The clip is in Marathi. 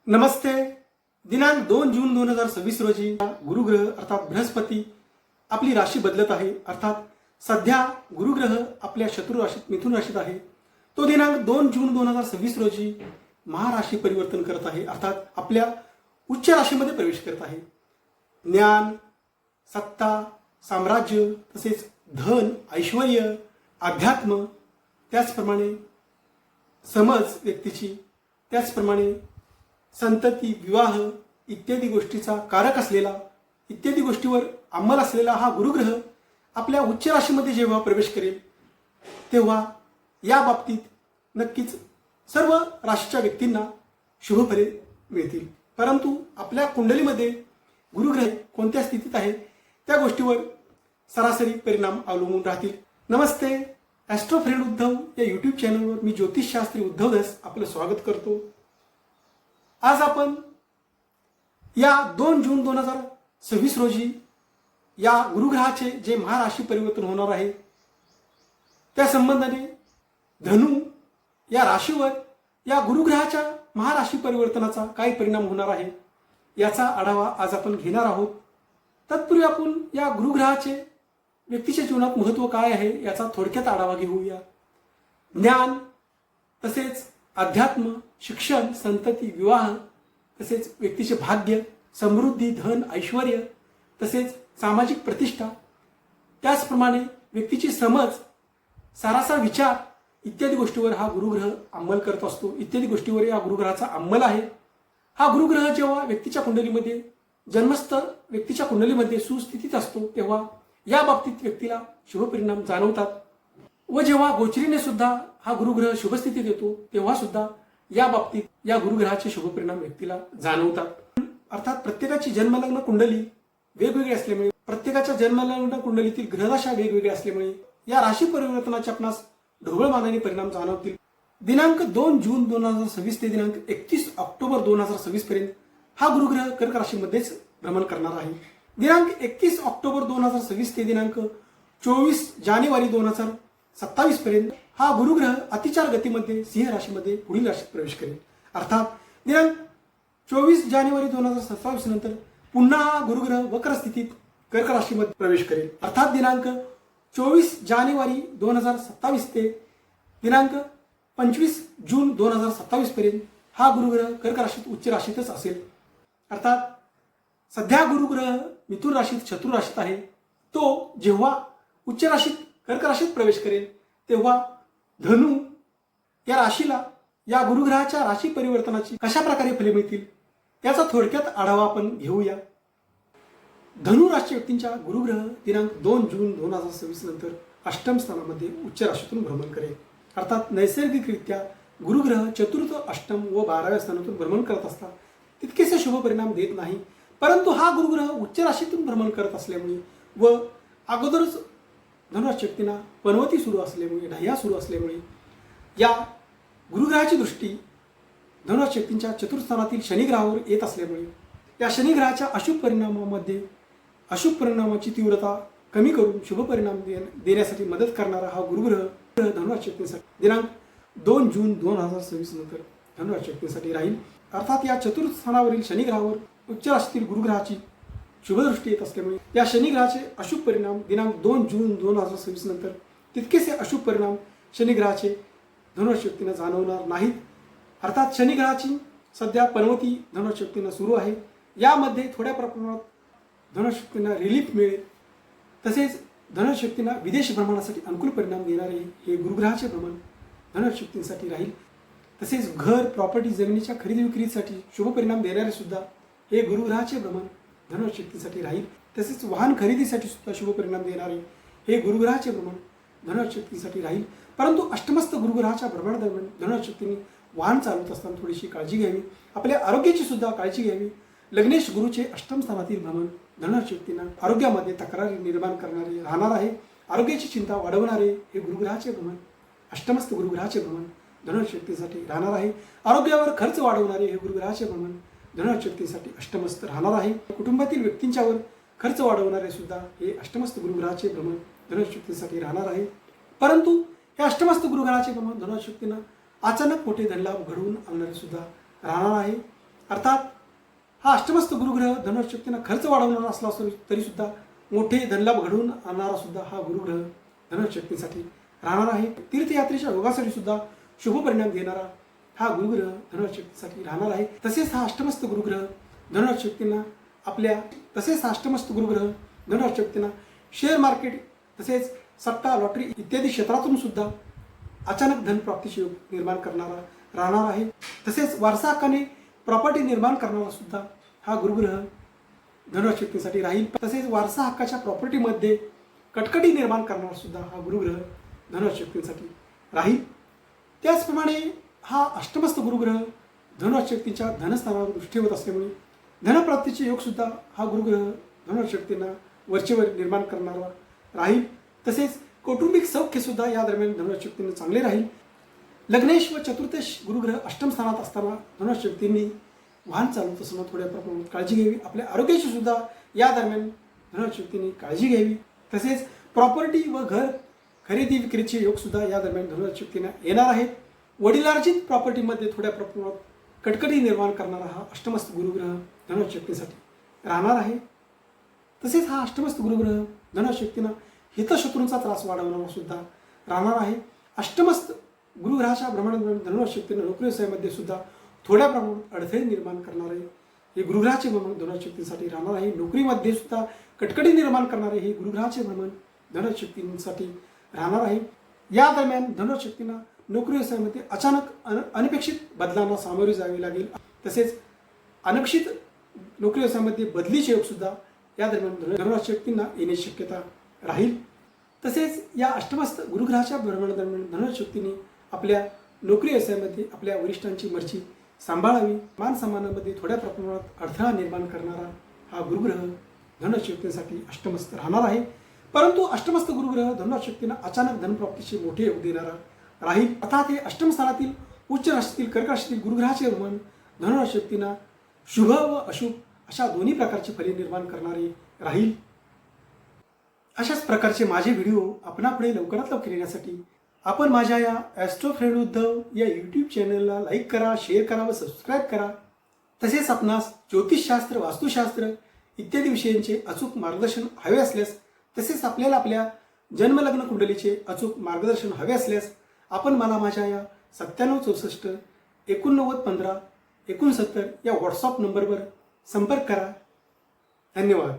नमस्ते. दिनांक 2 जून 2026 रोजी गुरुग्रह अर्थात बृहस्पती आपली राशी बदलत आहे. अर्थात सध्या गुरुग्रह आपल्या शत्रू राशीत मिथुन राशीत आहे. तो दिनांक 2 जून 2026 रोजी महाराशी परिवर्तन करत आहे. अर्थात आपल्या उच्च राशीमध्ये प्रवेश करत आहे. ज्ञान, सत्ता, साम्राज्य तसेच धन, ऐश्वर्य, अध्यात्म, त्याचप्रमाणे समज व्यक्तीची, त्याचप्रमाणे संतती, विवाह इत्यादी गोष्टीचा कारक असलेला, इत्यादी गोष्टीवर अंमल असलेला हा गुरुग्रह आपल्या उच्च राशीमध्ये जेव्हा प्रवेश करेल तेव्हा या बाबतीत नक्कीच सर्व राशीच्या व्यक्तींना शुभफले मिळतील. परंतु आपल्या कुंडलीमध्ये गुरुग्रह कोणत्या स्थितीत आहे त्या गोष्टीवर सरासरी परिणाम अवलंबून राहतील. नमस्ते. ॲस्ट्रो फ्रेंड उद्धव या यूट्यूब चॅनलवर मी ज्योतिषशास्त्री उद्धव दास आपलं स्वागत करतो. आज आपण या 2 जून 2026 रोजी या गुरुग्रहाचे जे महाराशी परिवर्तन होणार आहे त्या संबंधाने धनु या राशीवर या गुरुग्रहाच्या महाराशी परिवर्तनाचा काय परिणाम होणार आहे याचा आढावा आज आपण घेणार आहोत. तत्पूर्वी आपण या गुरुग्रहाचे व्यक्तीच्या जीवनात महत्त्व काय आहे याचा थोडक्यात आढावा घेऊया. ज्ञान तसेच अध्यात्म, शिक्षण, संतती, विवाह तसेच व्यक्तीचे भाग्य, समृद्धी, धन, ऐश्वर्य तसेच सामाजिक प्रतिष्ठा, त्याचप्रमाणे व्यक्तीची समज, सारासा विचार इत्यादी गोष्टीवर हा गुरुग्रह अंमल करत असतो. इत्यादी गोष्टीवर या गुरुग्रहाचा अंमल आहे. हा गुरुग्रह जेव्हा व्यक्तीच्या कुंडलीमध्ये जन्मस्थ व्यक्तीच्या कुंडलीमध्ये सुस्थितीत असतो तेव्हा या बाबतीत व्यक्तीला शुभ परिणाम जाणवतात व जेव्हा गोचरीने सुद्धा हा गुरुग्रह शुभस्थितीत येतो तेव्हा सुद्धा या बाबतीत या गुरुग्रहाचे शुभ परिणाम व्यक्तीला जाणवतात. अर्थात प्रत्येकाची जन्मलग्न कुंडली वेगवेगळी असल्यामुळे, प्रत्येकाच्या जन्मलग्न कुंडलीतील ग्रहदशा वेगवेगळ्या असल्यामुळे या राशी परिवर्तनाचे आपणास ढोबळमानाने परिणाम जाणवतील. दिनांक 2 जून 2026 ते दिनांक 31 ऑक्टोबर 2026 पर्यंत हा गुरुग्रह कर्क राशीमध्येच भ्रमण करणार आहे. दिनांक 31 ऑक्टोबर 2026 ते दिनांक 24 जानेवारी 2027 पर्यंत हा गुरुग्रह अतिचार गतीमध्ये सिंह राशीमध्ये पुढील राशीत प्रवेश करेल. अर्थात दिनांक 24 जानेवारी 2027 नंतर पुन्हा हा गुरुग्रह वक्र स्थितीत कर्क राशीमध्ये प्रवेश करेल. अर्थात दिनांक 24 जानेवारी 2027 ते दिनांक 25 जून 2027 पर्यंत हा गुरुग्रह कर्क राशीत उच्च राशीतच असेल. अर्थात सध्या गुरुग्रह मिथुन राशीत शत्रू राशीत आहे. तो जेव्हा उच्च राशीत कर्क राशीत प्रवेश करेल तेव्हा धनु या राशीला या गुरुग्रहाच्या राशी परिवर्तनाची कशा प्रकारे फले मिळतील याचा थोडक्यात आढावा आपण घेऊया. धनु राशी व्यक्तींच्या गुरुग्रह दिनांक 2 जून 2026 नंतर अष्टम स्थानामध्ये उच्च राशीतून भ्रमण करेल. अर्थात नैसर्गिकरित्या गुरुग्रह चतुर्थ, अष्टम व 12व्या स्थानातून भ्रमण करत असतात तितकेसे शुभ परिणाम देत नाही. परंतु हा गुरुग्रह उच्च राशीतून भ्रमण करत असल्यामुळे व अगोदरच धनुराशी व्यक्तींना पनवती सुरू असल्यामुळे, ढह्या सुरू असल्यामुळे या गुरुग्रहाची दृष्टी धनुराशी व्यक्तींच्या चतुर्थस्थानातील शनिग्रहावर येत असल्यामुळे या शनिग्रहाच्या अशुभ परिणामामध्ये अशुभ परिणामाची तीव्रता कमी करून शुभ परिणाम देण्यासाठी मदत करणारा हा गुरुग्रह धनुराशी व्यक्तींसाठी दिनांक 2 जून 2026 नंतर धनुराशी व्यक्तींसाठी राहील. अर्थात या चतुर्थ स्थानावरील शनिग्रहावर उच्च राशीतील गुरुग्रहाची शुभदृष्टी येत असल्यामुळे या शनिग्रहाचे अशुभ परिणाम दिनांक 2 जून 2026 नंतर तितकेसे अशुभ परिणाम शनिग्रहाचे धनुराशी व्यक्तींना जाणवणार नाहीत. अर्थात शनिग्रहाची सध्या पनवती धनुराशी व्यक्तींना सुरू आहे. यामध्ये थोड्या प्रमाणात धनुराशी व्यक्तींना रिलीफ मिळेल. तसेच धनुराशी व्यक्तींना विदेश भ्रमणासाठी अनुकूल परिणाम देणारे हे गुरुग्रहाचे भ्रमण धनुराशी व्यक्तींसाठी राहील. तसेच घर, प्रॉपर्टी, जमिनीच्या खरेदी विक्रीसाठी शुभ परिणाम देणारे सुद्धा हे गुरुग्रहाचे भ्रमण धनुराशी व्यक्तींसाठी राहील. तसेच वाहन खरेदीसाठी सुद्धा शुभ परिणाम देणारे हे गुरुग्रहाचे भ्रमण धनुराशी व्यक्तींसाठी राहील. परंतु अष्टमस्थ गुरुग्रहाच्या भ्रमणादरम्यान धनुराशी व्यक्तींनी वाहन चालवत असताना थोडीशी काळजी घ्यावी. आपल्या आरोग्याची सुद्धा काळजी घ्यावी. लग्नेश गुरुचे अष्टम स्थानातील भ्रमण धनुराशी व्यक्तींना आरोग्यामध्ये तक्रारी निर्माण करणारे राहणार आहे. आरोग्याची चिंता वाढवणारे हे गुरुग्रहाचे भ्रमण अष्टमस्थ गुरुग्रहाचे भ्रमण धनुराशी व्यक्तींसाठी राहणार आहे. आरोग्यावर खर्च वाढवणारे हे गुरुग्रहाचे भ्रमण धनुराशी व्यक्तींसाठी अष्टमस्थ राहणार आहे. कुटुंबातील व्यक्तींच्यावर खर्च वाढवणारे सुद्धा हे अष्टमस्थ गुरुग्रहाचे भ्रमण धनुराशी व्यक्तींसाठी राहणार आहे. परंतु हे अष्टमस्थ गुरुग्रहाचे भ्रमण धनुराशी व्यक्तींना अचानक मोठे धनलाभ घडवून आणणारे सुद्धा राहणार आहे. अर्थात हा अष्टमस्त गुरुग्रह धनुराशी व्यक्तींना खर्च वाढवणारा असला तरी सुद्धा मोठे धनलाभ घडवून आणणारा सुद्धा हा गुरुग्रह धनुराशी व्यक्तींसाठी राहणार आहे. तीर्थयात्रेच्या योगासाठी सुद्धा शुभ परिणाम देणारा हा गुरुग्रह धनुराशी व्यक्तींसाठी राहणार आहे. तसेच हा अष्टमस्त गुरुग्रह धनुराशी व्यक्तींना धनुराशी व्यक्तींना शेअर मार्केट तसेच सट्टा लॉटरी इत्यादी क्षेत्रातून सुद्धा अचानक धनप्राप्तीचे योग निर्माण करणारा राहणार आहे. तसेच वारसा हक्काने प्रॉपर्टी निर्माण करणारा सुद्धा हा गुरुग्रह धनुराशी व्यक्तींसाठी राहील. तसेच वारसा हक्काच्या प्रॉपर्टीमध्ये कटकटी निर्माण करणारा सुद्धा हा गुरुग्रह धनुराशी व्यक्तींसाठी राहील. त्याचप्रमाणे हा अष्टमस्त गुरुग्रह धनुराशी व्यक्तींच्या धनस्थानावर दृष्टी होत असल्यामुळे धनप्राप्तीचे योग सुद्धा हा गुरुग्रह धनुराशी व्यक्तींना वरचेवर निर्माण करणारा राहील. तसेच कौटुंबिक सौख्य सुद्धा या दरम्यान धनुराशी व्यक्तींना चांगले राहील. लग्नेश व चतुर्थेश गुरुग्रह अष्टम स्थानात असताना धनुराशी व्यक्तींनी वाहन चालवत असताना थोड्या प्रमाणात काळजी घ्यावी. आपल्या आरोग्याची सुद्धा या दरम्यान धनुराशी व्यक्तींनी काळजी घ्यावी. तसेच प्रॉपर्टी व घर खरेदी विक्रीचे योग सुद्धा या दरम्यान धनुराशी व्यक्तींना येणार आहेत. वडिलार्जित प्रॉपर्टीमध्ये थोड्या प्रमाणात कटकटी निर्माण करणारा हा अष्टमस्त गुरुग्रह धनुराशी व्यक्तींसाठी राहणार आहे. तसेच हा अष्टमस्त गुरुग्रह धनुराशी व्यक्तींना हितशत्रूंचा त्रास वाढवणारा सुद्धा राहणार आहे. अष्टमस्त गुरुग्रहाच्या भ्रमणादरम्यान धनुराशी व्यक्तींना नोकरी व्यवसायामध्ये सुद्धा थोड्या प्रमाणात अडथळे निर्माण करणारे हे गुरुग्रहाचे भ्रमण धनुराशी व्यक्तींसाठी राहणार आहे. नोकरीमध्ये सुद्धा कटकटी निर्माण करणारे हे गुरुग्रहाचे भ्रमण धनुराशी व्यक्तींसाठी राहणार आहे. या दरम्यान धनुराशी व्यक्तींना नोकरी व्यवसायामध्ये अचानक अनपेक्षित बदलांना सामोरे जावे लागेल. तसेच अनपेक्षित नोकरी व्यवसायामध्ये बदलीचे योग सुद्धा या दरम्यान धनुराशी व्यक्तींना येण्याची शक्यता राहील. तसेच या अष्टमस्त गुरुग्रहाच्या भ्रमणादरम्यान धनुराशी व्यक्तींनी आपल्या नोकरी व्यवसायामध्ये आपल्या वरिष्ठांची मर्जी सांभाळावी. मान सन्मानामध्ये थोड्या प्रमाणात अडथळा निर्माण करणारा हा गुरुग्रह धनुराशी व्यक्तींसाठी अष्टमस्त राहणार आहे. परंतु अष्टमस्त गुरुग्रह धनुराशी व्यक्तींना अचानक धनप्राप्तीचे मोठे योग देणारा राहील. अर्थात हे अष्टम स्थानातील उच्च राशीतील कर्क राशीतील गुरुग्रहाचे भ्रमण धनुराशी व्यक्तींना शुभ व अशुभ अशा दोन्ही प्रकारचे फले निर्माण करणारे राहील. अशाच प्रकारचे माझे व्हिडिओ आपणापुढे लवकरात लवकर येण्यासाठी आपण माझ्या या ॲस्ट्रो फ्रेंड उद्धव या यूट्यूब चॅनलला लाईक करा, शेअर करा व सबस्क्राईब करा. तसेच आपणास ज्योतिषशास्त्र, वास्तुशास्त्र इत्यादी विषयांचे अचूक मार्गदर्शन हवे असल्यास तसेच आपल्याला आपल्या जन्मलग्न कुंडलीचे अचूक मार्गदर्शन हवे असल्यास आपण मला माझ्या या 9764 8915 69 या व्हॉट्सअप नंबरवर संपर्क करा. धन्यवाद.